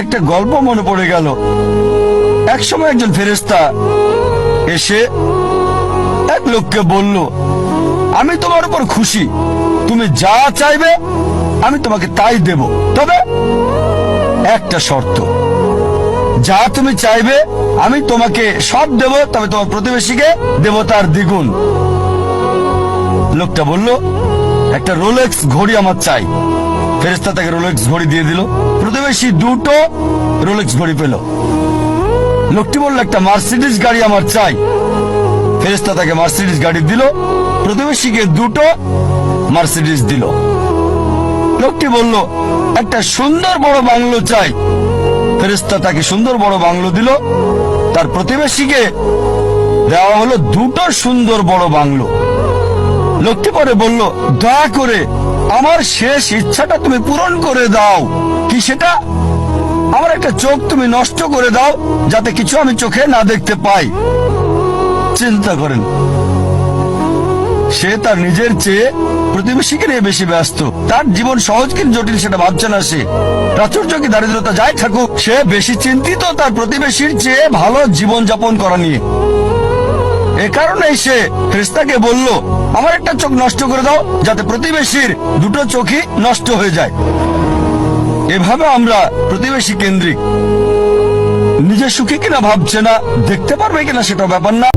একটা গল্প মনে পড়ে গেল। এক সময় একজন ফেরেশতা এসে এক লোককে বলল, আমি তোমার উপর খুশি, তুমি যা চাইবে আমি তোমাকে তাই দেব, তবে একটা শর্ত, যা তুমি চাইবে আমি তোমাকে সব দেব, তবে তোমার প্রতিবেশীকে দেব তার দ্বিগুণ। লোকটা বলল, একটা রোলেক্স ঘড়ি আমার চাই। ফেরেশতা তাকে রোলেক্স ঘড়ি দিয়ে দিল। প্রতিবেশী দুটো রোলেক্স ঘড়ি পেল। লোকটি বলল, একটা মার্সিডিজ গাড়ি আমার চাই। ফেরেশতা তাকে মার্সিডিজ গাড়ি দিল। প্রতিবেশীকে দুটো মার্সিডিজ দিল। লোকটি বলল, একটা সুন্দর বড় বাংলো চাই। ফেরেশতা তাকে সুন্দর বড় বাংলো দিল। তার প্রতিবেশীকে দেওয়া হলো দুটো সুন্দর বড় বাংলো। লোকটি পরে বলল, দয়া করে আমার শেষ ইচ্ছাটা তুমি পূরণ করে দাও। কি সেটা? আমার একটা চোখ তুমি নষ্ট করে দাও, যাতে কিছু আমি চোখে না দেখতে পাই। চিন্তা করেন, সে তার নিজের চেয়ে প্রতিবেশীকে নিয়ে বেশি ব্যস্ত। তার জীবন সহজ কিন্তু জটিল সেটা ভাবছে না সে। প্রাচুর্য কি দারিদ্রতা যাই থাকুক, সে বেশি চিন্তিত তার প্রতিবেশীর চেয়ে ভালো জীবন যাপন করা নিয়ে। এ কারণেই সে ফেরেশতাকে বলল, আমার একটা চোখ নষ্ট করে দাও, যাতে প্রতিবেশীর দুটো চোখই নষ্ট হয়ে যায়। এভাবে আমরা প্রতিবেশী কেন্দ্রিক। নিজে সুখী কিনা ভাবছে না, দেখতে পারবে কিনা সেটা ব্যাপার না,